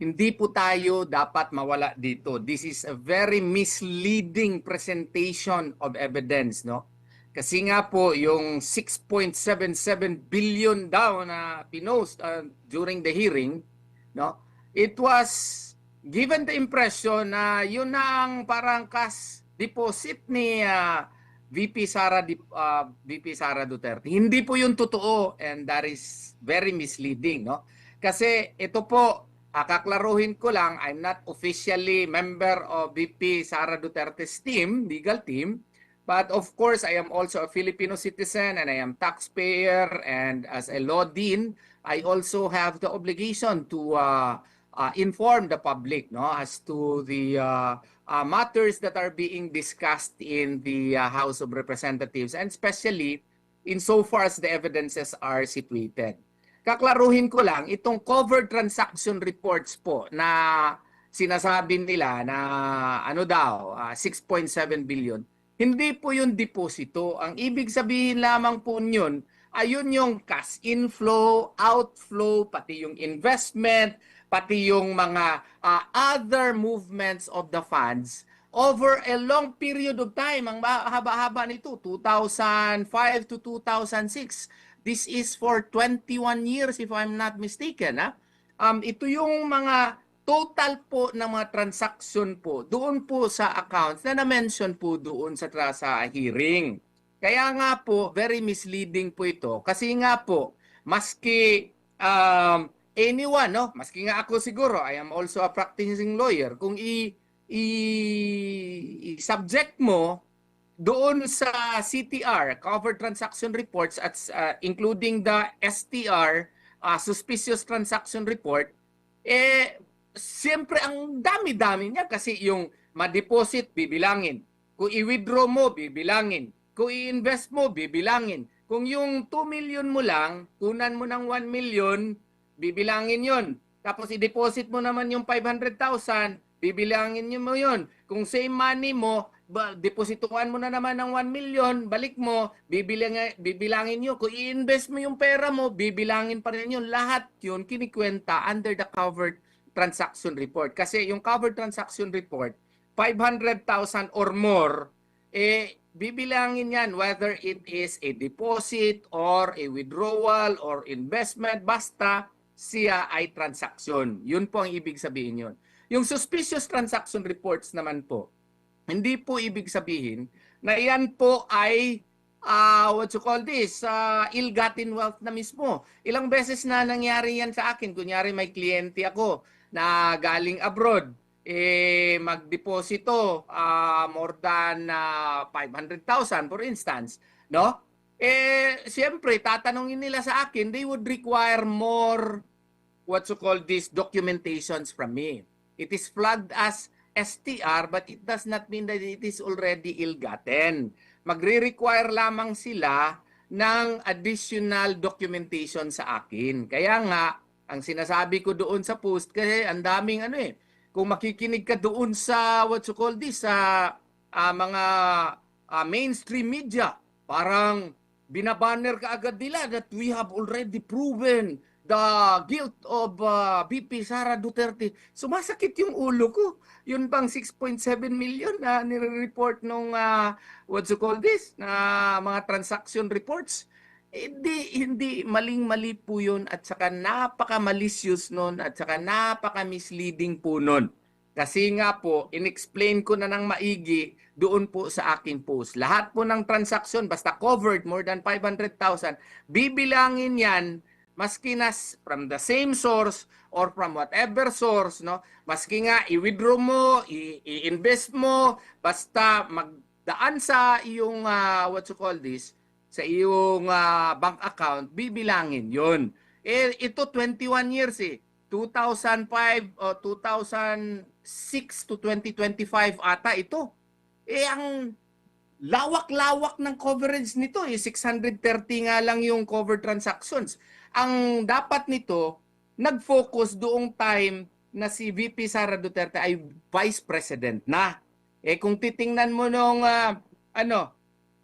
Hindi po tayo dapat mawala dito. This is a very misleading presentation of evidence, no? Kasi nga po, yung 6.77 billion daw na pinost during the hearing, no? It was given the impression na yun na ang parang cash deposit ni VP Sara Duterte. Hindi po yun totoo, and that is very misleading, no? Kasi ito po, kaklaruhin ko lang, I'm not officially member of VP Sara Duterte's team, legal team, but of course, I am also a Filipino citizen and I am taxpayer, and as a law dean, I also have the obligation to inform the public, no, as to the matters that are being discussed in the House of Representatives, and especially insofar as the evidences are situated. Kaklaruhin ko lang, itong covered transaction reports po na sinasabi nila na ano daw, 6.7 billion, hindi po yung deposito. Ang ibig sabihin lamang po yun, ayun yung cash inflow, outflow, pati yung investment, pati yung mga other movements of the funds over a long period of time. Ang haba-haba nito, 2005 to 2006. This is for 21 years if I'm not mistaken. Ito yung mga total po ng mga transaction po doon po sa accounts na na-mention po doon sa hearing. Kaya nga po, very misleading po ito. Kasi nga po, maski anyone, no? Maski nga ako siguro, I am also a practicing lawyer, kung i-subject mo doon sa CTR, Covered Transaction Reports, at including the STR, Suspicious Transaction Report, siyempre ang dami-dami niya kasi yung ma-deposit, bibilangin. Kung i-withdraw mo, bibilangin. Kung i-invest mo, bibilangin. Kung yung 2 million mo lang, kunan mo ng 1 million, bibilangin yon. Tapos i-deposit mo naman yung 500,000, bibilangin mo yon. Kung same money mo, deposituan mo na naman ng 1 million, balik mo, bibilangin nyo. Kung i-invest mo yung pera mo, bibilangin pa rin yun. Lahat yun kinikwenta under the covered transaction report. Kasi yung covered transaction report, 500,000 or more, bibilangin yan whether it is a deposit or a withdrawal or investment, basta siya ay transaction. Yun po ang ibig sabihin yun. Yung suspicious transaction reports naman po, hindi po ibig sabihin na yan po ay ill-gotten wealth na mismo. Ilang beses na nangyari yan sa akin. Kunyari may kliyente ako na galing abroad, magdeposito more than 500,000 for instance, no? Siyempre, tatanungin nila sa akin, they would require more documentations from me. It is flagged as STR, but it does not mean that it is already ill-gotten. Magre-require lamang sila ng additional documentation sa akin. Kaya nga, ang sinasabi ko doon sa post, kasi ang daming kung makikinig ka doon sa sa mga mainstream media, parang binabanner ka agad nila that we have already proven the guilt of VP Sara Duterte. Sumasakit yung ulo ko. Yun bang 6.7 million na nire-report nung na mga transaction reports? Hindi maling-mali po yun, at saka napaka-malicious nun, at saka napaka-misleading po nun. Kasi nga po, in-explain ko na ng maigi doon po sa aking post. Lahat po ng transaction, basta covered more than 500,000, bibilangin yan maski na from the same source or from whatever source, no? Maski nga i-withdraw mo, i-invest mo, basta magdaan sa iyong sa iyong bank account, bibilangin 'yon. Ito 21 years 2005 o 2006 to 2025 ata ito. Ang lawak-lawak ng coverage nito, 630 nga lang yung covered transactions. Ang dapat nito, nag-focus doong time na si VP Sara Duterte ay Vice President na. Kung titingnan mo nung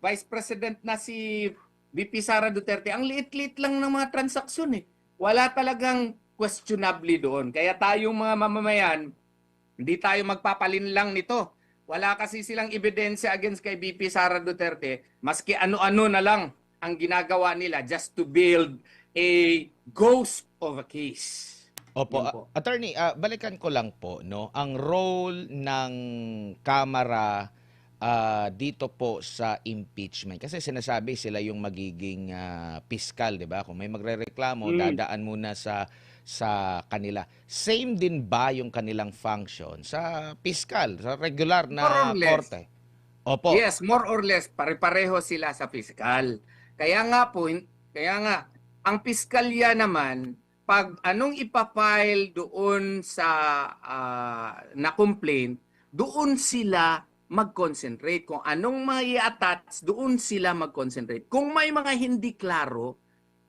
Vice President na si VP Sara Duterte, ang liit-liit lang ng mga transaksyon Wala talagang questionably doon. Kaya tayong mga mamamayan, hindi tayo magpapalinlang nito. Wala kasi silang ebidensya against kay VP Sara Duterte, maski ano-ano na lang ang ginagawa nila just to build a ghost of a case. Opo, Yun po. attorney, balikan ko lang po, no, ang role ng Kamara dito po sa impeachment. Kasi sinasabi sila yung magiging piskal, 'di ba? Kung may magrereklamo, dadaan muna sa kanila. Same din ba yung kanilang function sa piskal, sa regular More or na less. korte? Opo. Yes, more or less pare-pareho sila sa piskal. Kaya nga po, kaya nga ang piskalya naman pag anong ipafile doon sa na complaint, doon sila mag-concentrate. Kung anong mga i-attach, doon sila mag-concentrate. Kung may mga hindi klaro,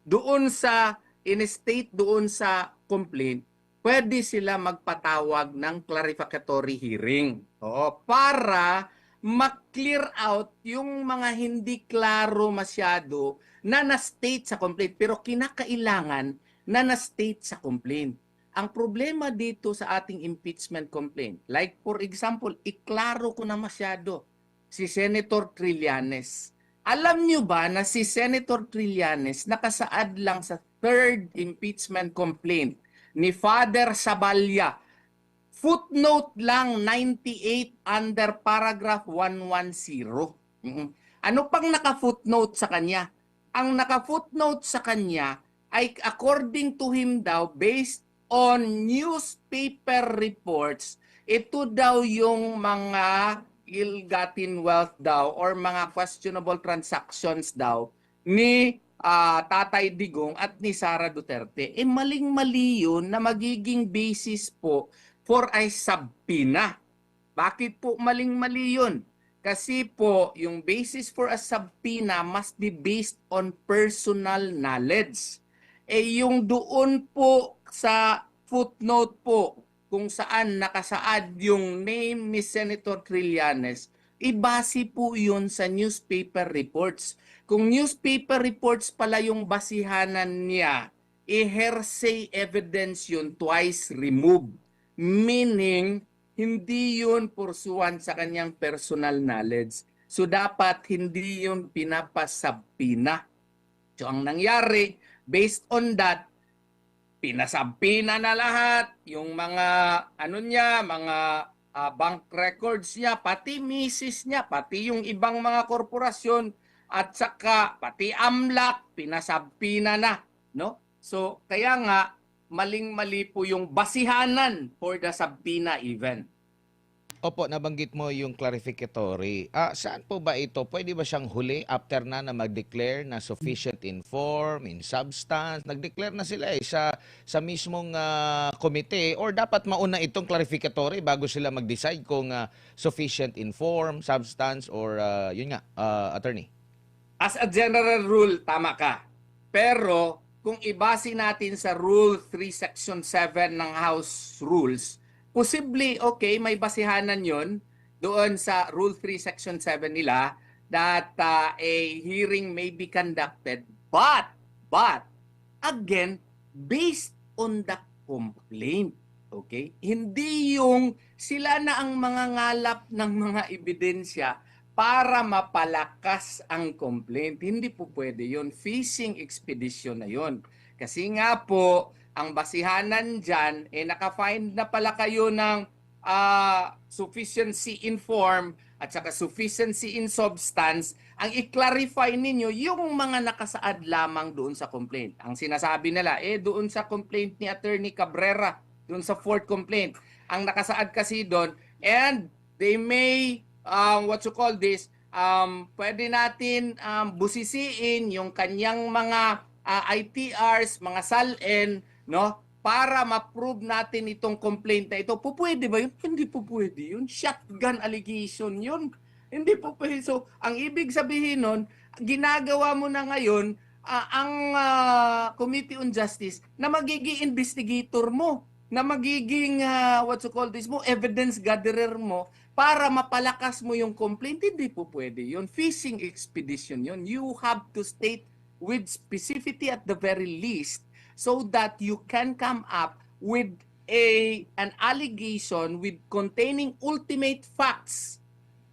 doon sa in-state doon sa complaint, pwede sila magpatawag ng clarificatory hearing. Oo, para ma-clear out yung mga hindi klaro masyado na na-state sa complaint pero kinakailangan na na-state sa complaint. Ang problema dito sa ating impeachment complaint, like for example, iklaro ko na masyado si Senator Trillanes. Alam nyo ba na si Senator Trillanes nakasaad lang sa third impeachment complaint ni Father Sabalya? Footnote lang 98 under paragraph 110. Ano pang naka-footnote sa kanya? Ang naka-footnote sa kanya ay according to him daw based on newspaper reports, ito daw yung mga ill-gotten wealth daw or mga questionable transactions daw ni Tatay Digong at ni Sara Duterte. Maling-mali yun na magiging basis po for a subpoena. Bakit po maling-mali yun? Kasi po, yung basis for a subpoena must be based on personal knowledge. Yung doon po sa footnote po, kung saan nakasaad yung name ni Senator Trillanes, ibase po yun sa newspaper reports. Kung newspaper reports pala yung basihanan niya, hearsay evidence yun twice removed. Meaning, hindi yun pursuant sa kanyang personal knowledge. So dapat hindi yun pinapasabpina. So ang nangyari, based on that, pinasabpina na lahat yung mga mga bank records niya, pati misis niya, pati yung ibang mga korporasyon at saka pati AMLAC pinasabpina na, no? So kaya nga maling-mali po yung basihanan for the subpoena even. Opo, nabanggit mo yung clarificatory. Saan po ba ito? Pwede ba siyang huli after na mag-declare na sufficient in form, in substance? Nag-declare na sila sa mismong komite or dapat mauna itong clarificatory bago sila mag-decide kung sufficient in form, substance or yun nga, attorney? As a general rule, tama ka. Pero kung ibase natin sa Rule 3 Section 7 ng House Rules, possibly, okay, may basihanan yon doon sa Rule 3 Section 7 nila that a hearing may be conducted. But, again, based on the complaint. Okay? Hindi yung sila na ang mga ngalap ng mga ebidensya para mapalakas ang complaint. Hindi po pwede yun. Fishing expedition na yun. Kasi nga po, ang basihanan dyan, naka-find na pala kayo ng sufficiency in form at saka sufficiency in substance. Ang i-clarify ninyo yung mga nakasaad lamang doon sa complaint. Ang sinasabi nila, doon sa complaint ni Attorney Cabrera, doon sa fourth complaint, ang nakasaad kasi doon, and they may pwede natin busisiin yung kanyang mga ITRs, mga SALN, no? Para ma-prove natin itong complaint na ito. Pwede ba yun? Hindi po pwede yun. Shotgun allegation yun. Hindi po pwede. So, ang ibig sabihin nun, ginagawa mo na ngayon ang Committee on Justice na magiging investigator mo, na magiging evidence gatherer mo para mapalakas mo yung complaint. Hindi po pwede yun. Fishing expedition yun. You have to state with specificity at the very least so that you can come up with an allegation with containing ultimate facts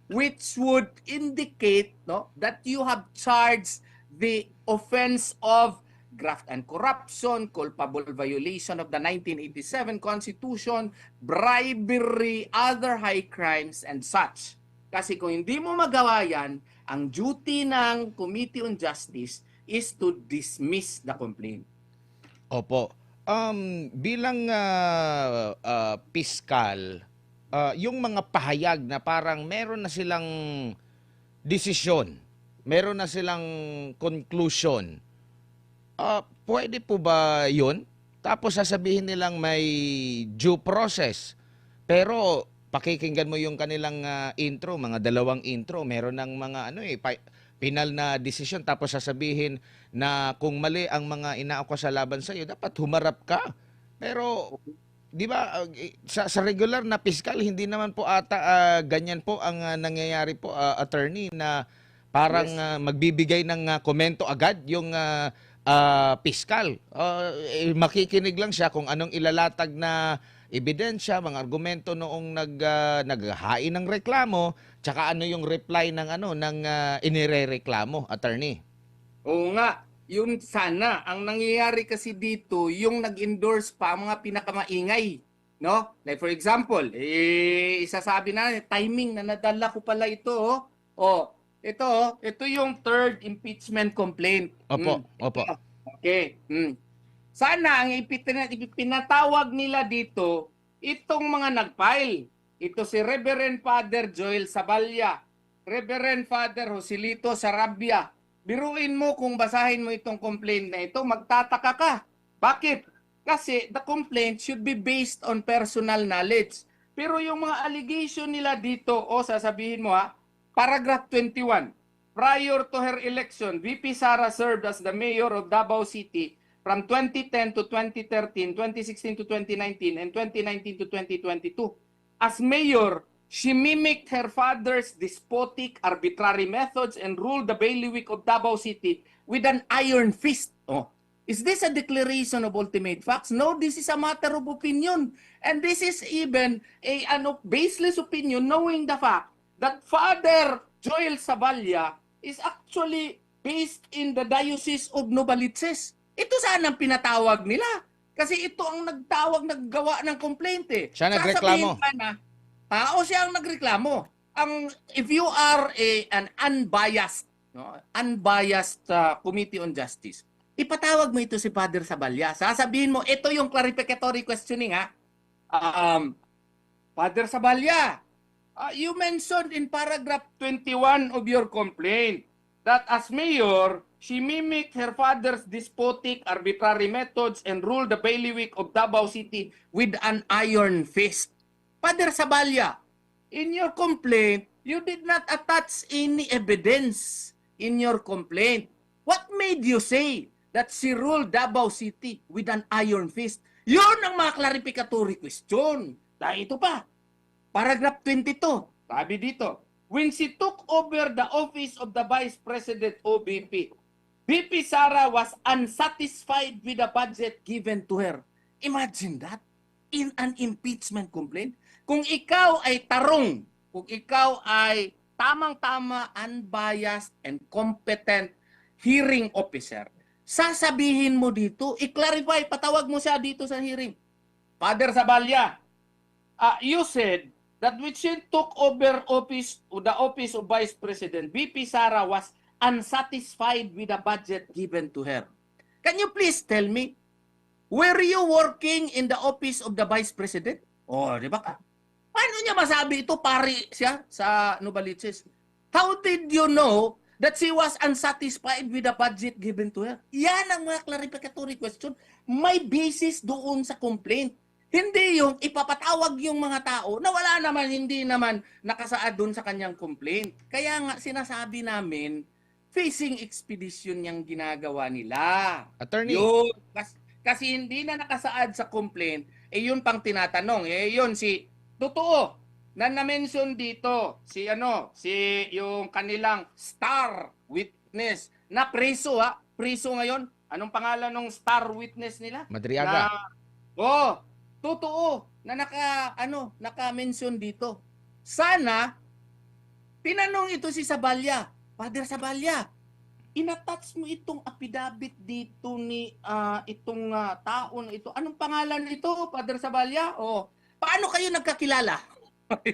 which would indicate that you have charged the offense of graft and corruption, culpable violation of the 1987 Constitution, bribery, other high crimes, and such. Kasi kung hindi mo magawa yan, ang duty ng Committee on Justice is to dismiss the complaint. Opo. Bilang piskal, yung mga pahayag na parang meron na silang desisyon, meron na silang conclusion, pwede po ba yun? Tapos sasabihin nilang may due process. Pero pakikinggan mo yung kanilang intro, mga dalawang intro, meron ng mga penal na desisyon, tapos sasabihin na kung mali ang mga inaakusa laban sa iyo, dapat humarap ka. Pero 'di ba sa regular na piskal hindi naman po ata ganyan po ang nangyayari po, attorney, na parang magbibigay ng komento agad yung piskal. Makikinig lang siya kung anong ilalatag na ebidensya, mga argumento noong naghahain ng reklamo, tsaka ano yung reply ng inirereklamo, attorney. Oo nga, yun sana. Ang nangyayari kasi dito, yung nag-endorse pa ang mga pinakamaingay. No? Like for example, isasabi na, timing na nadala ko pala ito. Ito yung third impeachment complaint. Opo. Okay. Sana ang ipinatawag nila dito, itong mga nag-file. Ito si Reverend Father Joel Saballa, Reverend Father Joselito Sarabia. Biruin mo kung basahin mo itong complaint na ito, magtataka ka. Bakit? Kasi the complaint should be based on personal knowledge. Pero yung mga allegation nila dito, sasabihin mo paragraph 21. Prior to her election, VP Sara served as the mayor of Davao City from 2010 to 2013, 2016 to 2019, and 2019 to 2022. As mayor, she mimicked her father's despotic, arbitrary methods and ruled the bailiwick of Davao City with an iron fist. Is this a declaration of ultimate facts? No, this is a matter of opinion. And this is even a baseless opinion, knowing the fact that Father Joel Saballa is actually based in the Diocese of Novaliches. Ito sana ang pinatawag nila. Kasi ito ang naggawa ng complaint eh. Siya nagreklamo. Siya ang nagreklamo. If you are an unbiased, unbiased Committee on Justice, ipatawag mo ito si Father Saballa. Sasabihin mo, ito yung clarificatory questioning Father Saballa, you mentioned in paragraph 21 of your complaint that as mayor, she mimicked her father's despotic, arbitrary methods and ruled the bailiwick of Davao City with an iron fist. Father Saballa, in your complaint, you did not attach any evidence in your complaint. What made you say that she ruled Davao City with an iron fist? Yun ang mga clarificatory question. Dahil ito pa, paragraph 22, sabi dito, when she took over the office of the Vice President OBP, VP Sara was unsatisfied with the budget given to her. Imagine that, in an impeachment complaint. Kung ikaw ay tarong, kung ikaw ay tamang-tama, unbiased, and competent hearing officer, sasabihin mo dito, i-clarify, patawag mo siya dito sa hearing. Father Saballa, you said that when she took over the office of Vice President, VP Sara was unsatisfied with the budget given to her. Can you please tell me, were you working in the office of the Vice President? Di ba? Paano niya masabi ito, pari siya sa Novaliches? How did you know that she was unsatisfied with the budget given to her? Yan ang mga clarificatory question. May basis doon sa complaint. Hindi yung ipapatawag yung mga tao na wala naman, hindi naman nakasaad doon sa kanyang complaint. Kaya nga sinasabi namin, fishing expedition yung ginagawa nila. Attorney. Yun, kasi hindi na nakasaad sa complaint, yun pang tinatanong. Yun totoo na na-mention dito si yung kanilang star witness na preso preso ngayon, Anong pangalan ng star witness nila? Madriaga. Na oh, totoo na naka-mention dito. Sana tinanong ito si Sabalya. Father Sabalya, inattach mo itong affidavit dito ni itong tao na ito. Anong pangalan nito, Father Sabalya? O, paano kayo nagkakilala?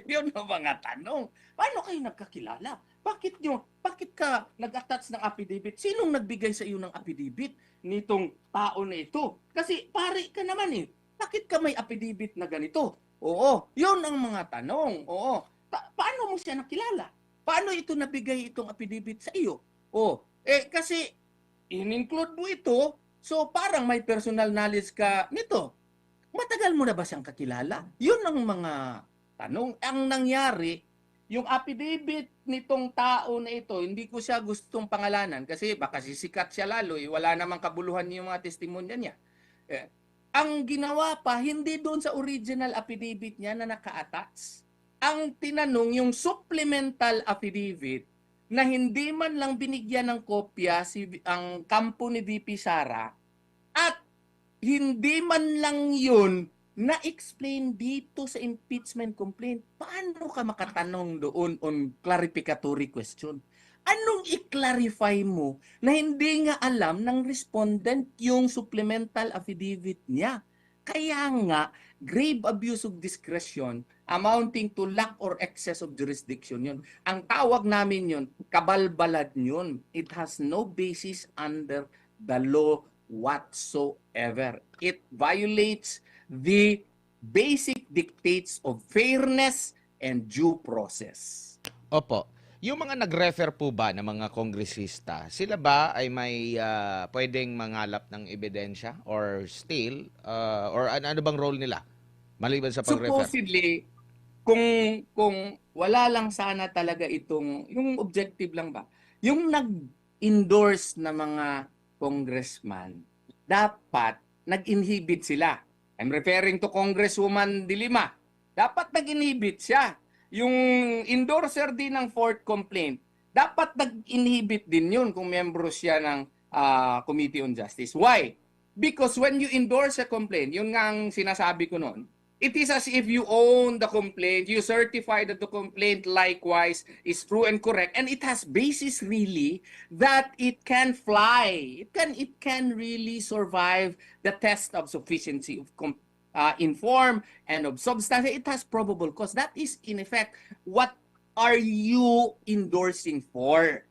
Yun ang mga tanong. Paano kayo nagkakilala? Bakit ka nag-attach ng affidavit? Sinong nagbigay sa iyo ng affidavit nitong tao na ito? Kasi pare ka naman eh. Bakit ka may affidavit na ganito? Oo, yun ang mga tanong. Oo. Paano mo siya nakilala? Paano ito nabigay itong affidavit sa iyo? Oh, kasi in-include mo ito, so parang may personal knowledge ka nito. Matagal mo na ba siyang kakilala? Yun ang mga tanong. Ang nangyari, yung affidavit nitong tao na ito, hindi ko siya gustong pangalanan kasi baka sisikat siya lalo, wala namang kabuluhan yung mga testimonya niya. Ang ginawa pa, hindi doon sa original affidavit niya na naka-attach. Ang tinanong, yung supplemental affidavit, na hindi man lang binigyan ng kopya ang kampo ni VP Sara at hindi man lang yun na-explain dito sa impeachment complaint. Paano ka makatanong doon on clarificatory question? Anong i-clarify mo na hindi nga alam ng respondent yung supplemental affidavit niya? Kaya nga, grave abuse of discretion amounting to lack or excess of jurisdiction yun. Ang tawag namin yun, kabalbalad yun. It has no basis under the law whatsoever. It violates the basic dictates of fairness and due process. Opo. Yung mga nag-refer po ba ng mga kongresista, sila ba ay may pwedeng mangalap ng ebidensya or still or ano bang role nila maliban sa pag-refer? Supposedly, kung wala lang sana talaga itong, yung objective lang ba, yung nag-endorse na mga congressman, dapat nag-inhibit sila. I'm referring to Congresswoman De Lima. Dapat nag-inhibit siya. Yung endorser din ng fourth complaint, dapat nag-inhibit din yun kung membro siya ng Committee on Justice. Why? Because when you endorse a complaint, yun nga ang sinasabi ko noon, it is as if you own the complaint, you certify that the complaint likewise is true and correct, and it has basis really that it can fly. It can really survive the test of sufficiency of inform and of substance. It has probable cause. That is in effect, what are you endorsing for?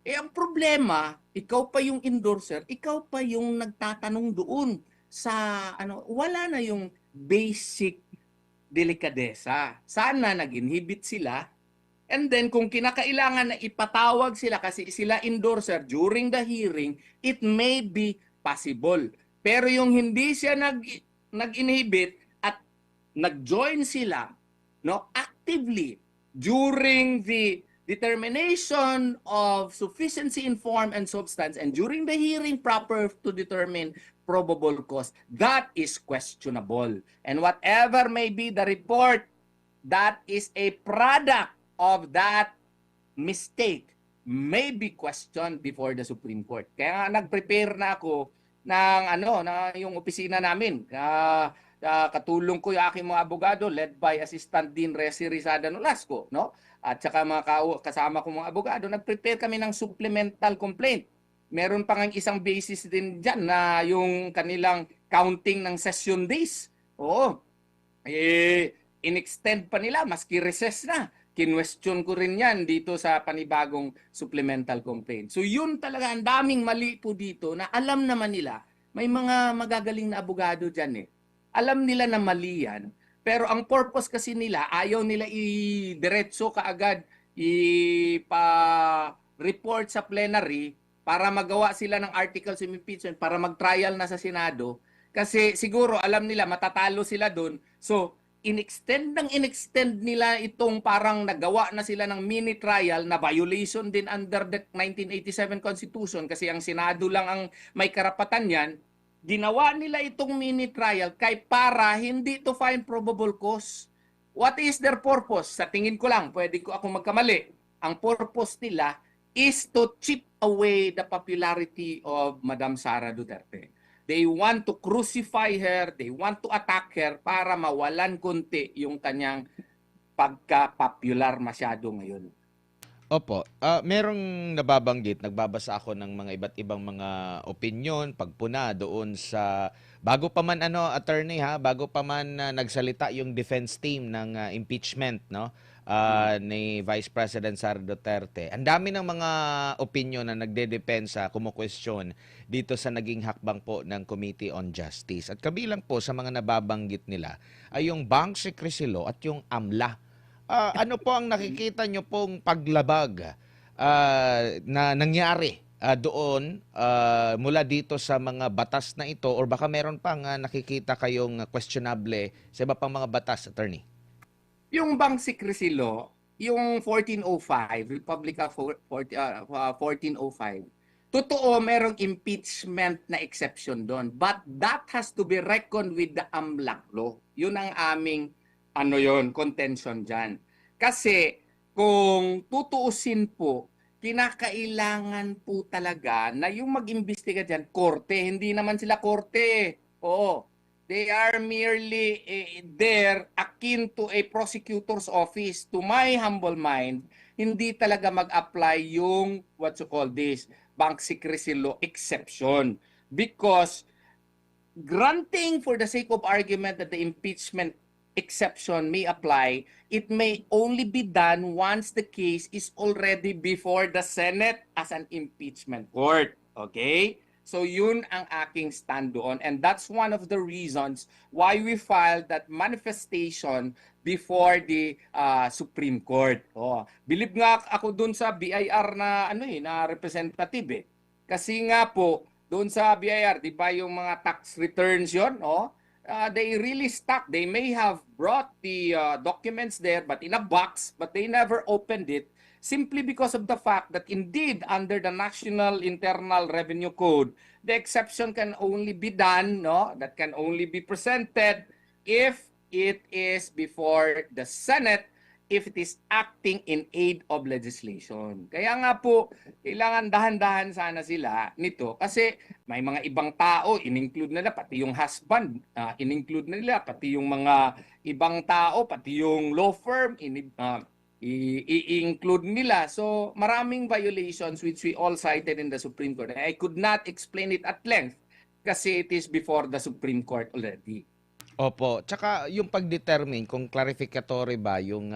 Ang problema, ikaw pa yung endorser, ikaw pa yung nagtatanong doon sa wala na yung basic delikadesa. Sana nag-inhibit sila. And then kung kinakailangan na ipatawag sila kasi sila endorser during the hearing, it may be possible. Pero yung hindi siya nag-inhibit at nag-join sila actively during the determination of sufficiency in form and substance and during the hearing proper to determine probable cause, that is questionable. And whatever may be the report, that is a product of that mistake may be questioned before the Supreme Court. Kaya nag-prepare na ako ng na yung opisina namin. Katulong ko yung aking mga abogado led by Assistant Dean Resi Rizada Nolasco, no? At saka mga kasama ko mga abogado, nag-prepare kami ng supplemental complaint. Meron pa ng isang basis din diyan na yung kanilang counting ng session days. Oo. In-extend pa nila maski recess na. Kinwestiyon ko rin yan dito sa panibagong supplemental complaint. So yun talaga, ang daming mali po dito na alam naman nila, may mga magagaling na abogado dyan eh. Alam nila na mali yan, pero ang purpose kasi nila, ayaw nila i-diretso kaagad, ipa-report sa plenary para magawa sila ng articles of impeachment, para mag-trial na sa Senado. Kasi siguro alam nila, matatalo sila doon. So, in-extend nila itong parang nagawa na sila ng mini trial na violation din under the 1987 Constitution kasi ang Senado lang ang may karapatan yan. Ginawa nila itong mini trial para hindi to find probable cause. What is their purpose? Sa tingin ko lang, pwede ko ako magkamali. Ang purpose nila is to chip away the popularity of Madam Sara Duterte. They want to crucify her, they want to attack her para mawalan konti yung kanyang pagka-popular masyado ngayon. Opo, merong nababanggit, nagbabasa ako ng mga iba't ibang mga opinyon, pagpuna doon sa bago pa man attorney ha, bago pa man nagsalita yung defense team ng impeachment no ni Vice President Sara Duterte. Ang dami ng mga opinyon na nagdedepensa, kumukwestiyon dito sa naging hakbang po ng Committee on Justice. At kabilang po sa mga nababanggit nila ay yung Bank Secrecy Law at yung AMLA. Ano po ang nakikita nyo pong paglabag na nangyari doon mula dito sa mga batas na ito, or baka meron pang nakikita kayong questionable sa iba pang mga batas, attorney? Yung Bank Secrecy Law, yung 1405, Republic of 1405, totoo merong impeachment na exception doon. But that has to be reckoned with the AMLAC law. Yun ang aming contention dyan. Kasi kung tutuusin po, kinakailangan po talaga na yung mag-imbestiga dyan, korte. Hindi naman sila korte. Oo. They are merely there akin to a prosecutor's office. To my humble mind, hindi talaga mag-apply yung Bank Secrecy Law exception. Because granting for the sake of argument that the impeachment exception may apply, it may only be done once the case is already before the Senate as an impeachment court. Okay? So yun ang aking stand doon, and that's one of the reasons why we filed that manifestation before the Supreme Court. Believe nga ako doon sa BIR na na representative Kasi nga po doon sa BIR, di ba yung mga tax returns yon, they really stuck. They may have brought the documents there, but in a box, but they never opened it, simply because of the fact that indeed, under the National Internal Revenue Code, the exception can only be done, that can only be presented if it is before the Senate, if it is acting in aid of legislation. Kaya nga po, kailangan dahan-dahan sana sila nito kasi may mga ibang tao, in-include nila, pati yung husband, in-include nila, pati yung mga ibang tao, pati yung law firm, i-include nila. So maraming violations which we all cited in the Supreme Court. I could not explain it at length kasi it is before the Supreme Court already. Opo, tsaka yung pag-determine kung clarificatory ba yung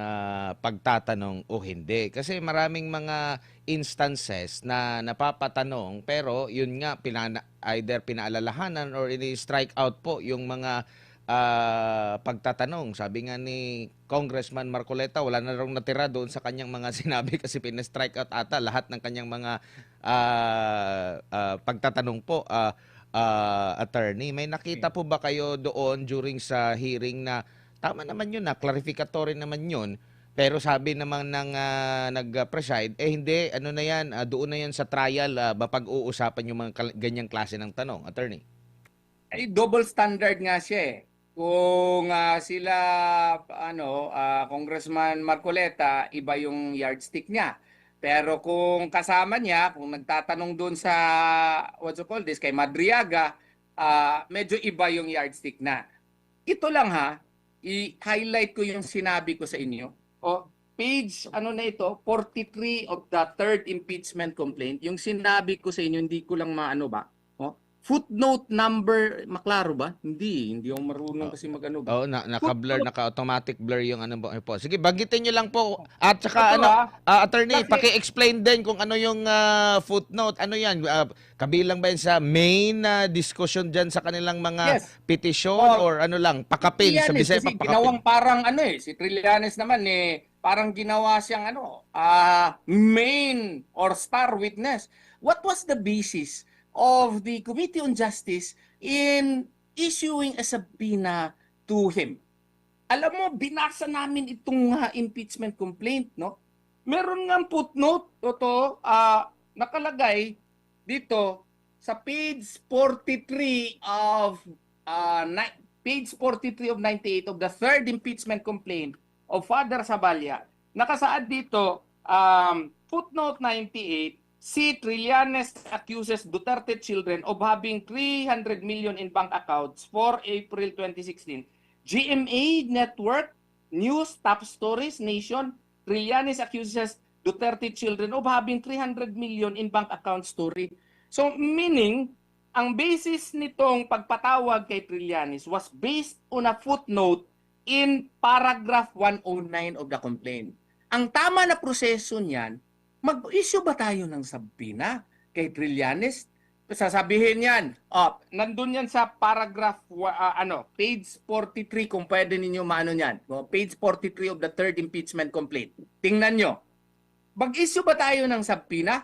pagtatanong o hindi. Kasi maraming mga instances na napapatanong pero yun nga either pinaalalahanan or ini-strike out po yung mga pagtatanong. Sabi nga ni Congressman Marcoleta, wala na raw natira doon sa kanyang mga sinabi kasi pina-strike out ata lahat ng kanyang mga pagtatanong po. Attorney, may nakita po ba kayo doon during sa hearing na tama naman yun clarificatory naman yun, pero sabi naman ng nag-preside, hindi, na yan, doon na yan sa trial, mapag-uusapan yung mga ganyang klase ng tanong, attorney? Ay, double standard nga siya Kung sila, Congressman Marcoleta, iba yung yardstick niya. Pero kung kasama niya, kung nagtatanong doon sa, kay Madriaga, medyo iba yung yardstick na. Ito lang i-highlight ko yung sinabi ko sa inyo. Page, 43 of the third impeachment complaint. Yung sinabi ko sa inyo, hindi ko lang footnote number, maklaro ba? Hindi ako marunong kasi mag-ano ba? Oo, naka-blur, naka-automatic blur yung po. Sige, banggitin nyo lang po. At saka attorney, paki-explain din kung ano yung footnote. Ano yan? Kabilang ba yan sa main discussion dyan sa kanilang mga petisyon or ano lang, pakapin? Sa Bisaya pakapin. Ginawang parang si Trillanes naman parang ginawa siyang main or star witness. What was the basis of the Committee on Justice in issuing a subpoena to him? Alam mo, binasa namin itong impeachment complaint, no? Meron nga footnote, nakalagay dito sa page 43 of 98 of the third impeachment complaint of Father Saballa. Nakasaad dito, footnote 98, si Trillanes accuses Duterte children of having 300 million in bank accounts for April 2016. GMA Network, News, Top Stories, Nation, Trillanes accuses Duterte children of having 300 million in bank account story. So meaning, ang basis nitong pagpatawag kay Trillanes was based on a footnote in paragraph 109 of the complaint. Ang tama na proseso niyan, mag-issue ba tayo ng subpoena kay Trillanes? Sasabihin yan, nandun yan sa paragraph, page 43, kung pwede ninyo maano yan. Page 43 of the third impeachment complaint. Tingnan nyo. Mag-issue ba tayo ng subpoena?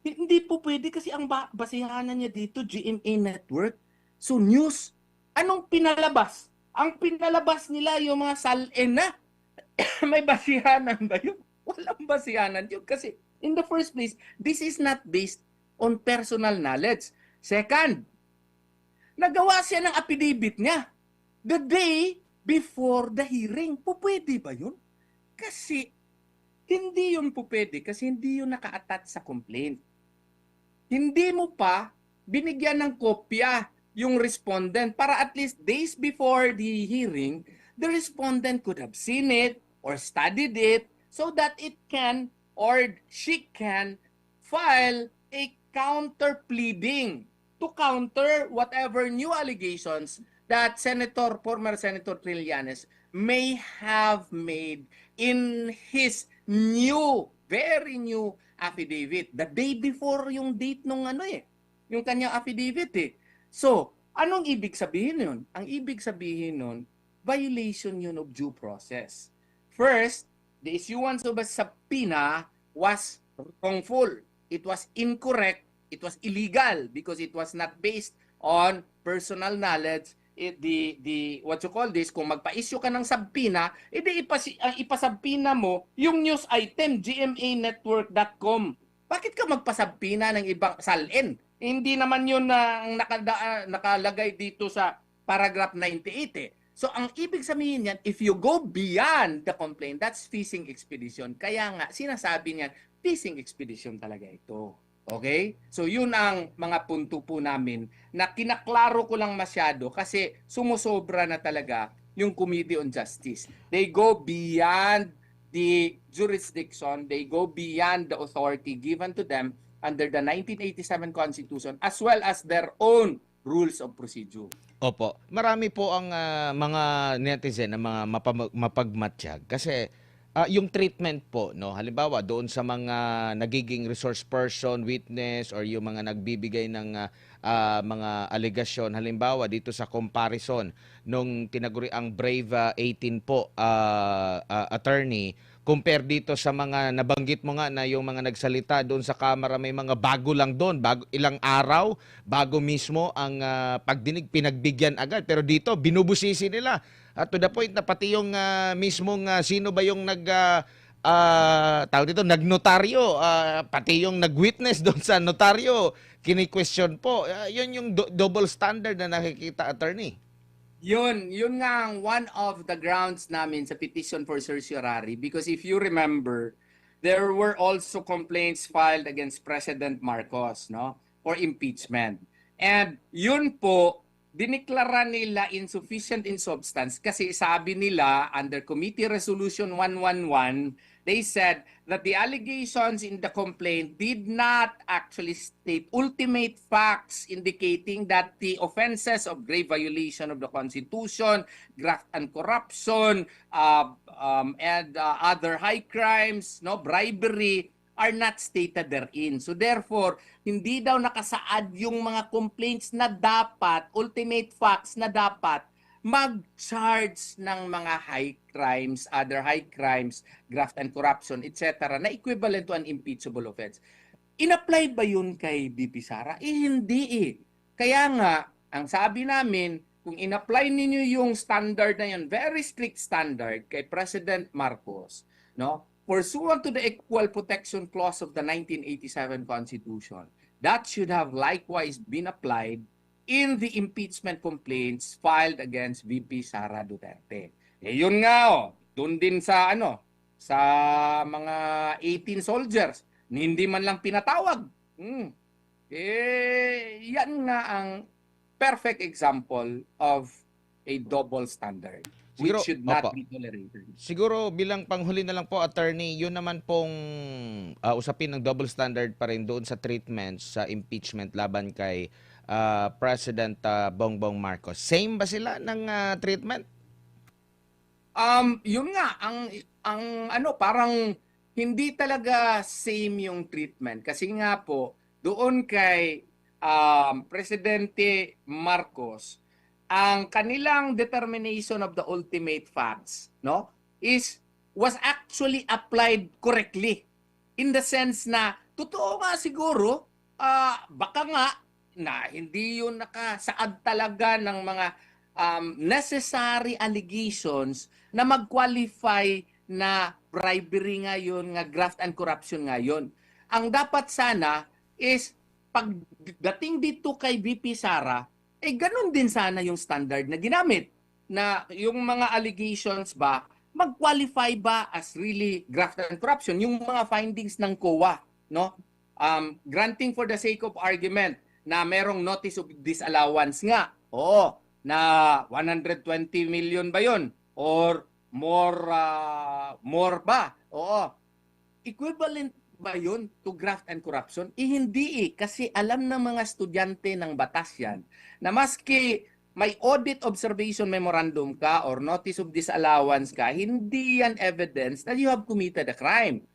Hindi po pwede kasi ang basihanan niya dito, GMA Network. So news, anong pinalabas? Ang pinalabas nila yung mga salin na. May basihanan ba yun? Walang basihanan yun. Kasi in the first place, this is not based on personal knowledge. Second, nagawa siya ng affidavit niya the day before the hearing. Pupwede ba yun? Kasi hindi yun pupwede kasi hindi yun naka-attach sa complaint. Hindi mo pa binigyan ng kopya yung respondent para at least days before the hearing, the respondent could have seen it or studied it so that it can or she can file a counter pleading to counter whatever new allegations that former Senator Trillanes may have made in his very new affidavit. The day before yung date nung yung kanyang affidavit So, anong ibig sabihin nun? Ang ibig sabihin nun, violation yun of due process. First, the issuance of a subpoena was wrongful. It was incorrect. It was illegal because it was not based on personal knowledge. What you call this, kung magpa-issue ka ng subpoena, ipasubpoena mo yung news item, gmanetwork.com. Bakit ka magpasubpoena ng ibang salin? Hindi naman yun na nakalagay dito sa paragraph 98 So, ang ibig sabihin niyan, if you go beyond the complaint, that's fishing expedition. Kaya nga, sinasabi niyan, fishing expedition talaga ito. Okay? So, yun ang mga punto po namin na kinaklaro ko lang masyado kasi sumusobra na talaga yung Committee on Justice. They go beyond the jurisdiction, they go beyond the authority given to them under the 1987 Constitution as well as their own rules of procedure. Opo. Marami po ang mga netizen na mga mapagmatsyag kasi yung treatment po, no, halimbawa doon sa mga nagiging resource person, witness, or yung mga nagbibigay ng mga alegasyon, halimbawa dito sa comparison nung tinaguri ang Brave 18 po, attorney, compare dito sa mga nabanggit mo nga na yung mga nagsalita doon sa Kamara, may mga bago lang doon, ilang araw, bago mismo ang pagdinig, pinagbigyan agad. Pero dito, binubusisi nila. At to the point na pati yung mismong sino ba yung tawag dito, nagnotaryo, pati yung nagwitness doon sa notaryo, kini-question po. Yun yung double standard na nakikita, attorney. Yun nga ang one of the grounds namin sa petition for certiorari because if you remember, there were also complaints filed against President Marcos, no, for impeachment. And yun po, diniklara nila insufficient in substance kasi sabi nila under Committee Resolution 111, they said that the allegations in the complaint did not actually state ultimate facts indicating that the offenses of grave violation of the Constitution, graft and corruption, and other high crimes, no, bribery, are not stated therein. So therefore, hindi daw nakasaad yung mga complaints na dapat, ultimate facts na dapat mag-charge ng mga high crimes, other high crimes, graft and corruption, etc. na equivalent to an impeachable offense. In-apply ba yun kay BP Sara? Hindi Kaya nga, ang sabi namin, kung in-apply ninyo yung standard na yun, very strict standard kay President Marcos, no? Pursuant to the Equal Protection Clause of the 1987 Constitution, that should have likewise been applied in the impeachment complaints filed against VP Sara Duterte. Yun nga doon din sa sa mga 18 soldiers Hindi man lang pinatawag. Yan nga ang perfect example of a double standard which Siguro, should not opo. be tolerated. Siguro bilang panghuli na lang po, attorney, yun naman pong usapin ng double standard pa rin doon sa treatment sa impeachment laban kay President Bongbong Marcos. Same ba sila ng treatment? Yun nga ang ano parang hindi talaga same yung treatment kasi nga po doon kay Presidente Marcos ang kanilang determination of the ultimate facts no was actually applied correctly in the sense na totoo nga siguro baka nga na hindi yun nakasaad talaga ng mga necessary allegations na mag-qualify na bribery ngayon, nga graft and corruption ngayon. Ang dapat sana is pagdating dito kay VP Sara, ganun din sana yung standard na ginamit. Na yung mga allegations ba, mag-qualify ba as really graft and corruption? Yung mga findings ng COA, no? Granting for the sake of argument na merong notice of disallowance nga. Oo, na 120 million ba yun? Or more ba? Oo. Equivalent ba yun to graft and corruption? Hindi kasi alam ng mga estudyante ng batas yan na maski may audit observation memorandum ka or notice of disallowance ka, hindi yan evidence that you have committed a crime.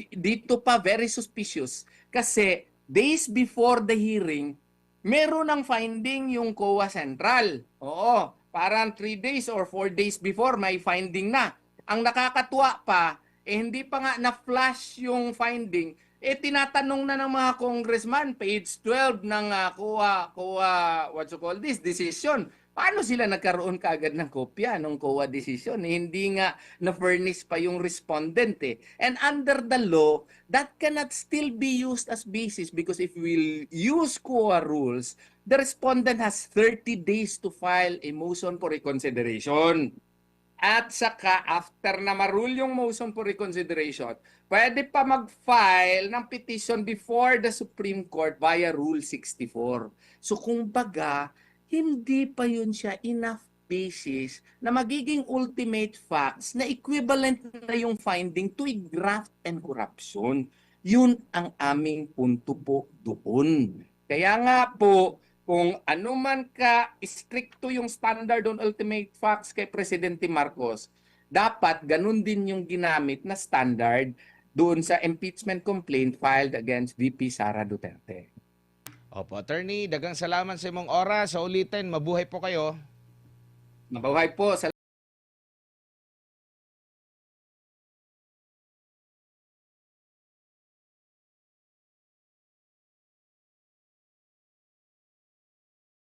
Dito pa very suspicious kasi days before the hearing, meron ng finding yung COA Central. Oo, parang 3 days or 4 days before may finding na. Ang nakakatuwa pa, hindi pa nga na-flash yung finding, tinatanong na ng mga congressman, page 12 ng COA, what you call this, decision. Paano sila nagkaroon kaagad ng kopya ng COA decision? Hindi nga na-furnish pa yung respondent And under the law, that cannot still be used as basis because if we'll use COA rules, the respondent has 30 days to file a motion for reconsideration. At saka, after na marule yung motion for reconsideration, pwede pa mag-file ng petition before the Supreme Court via Rule 64. So, kumbaga, hindi pa yun siya enough basis na magiging ultimate facts na equivalent na yung finding to a graft and corruption. Yun ang aming punto po doon. Kaya nga po, kung ano man ka stricto yung standard on ultimate facts kay Presidente Marcos, dapat ganun din yung ginamit na standard doon sa impeachment complaint filed against VP Sara Duterte. Opo, attorney, dagang salamat sa imong oras. Sa ulitin, mabuhay po kayo. Mabuhay po.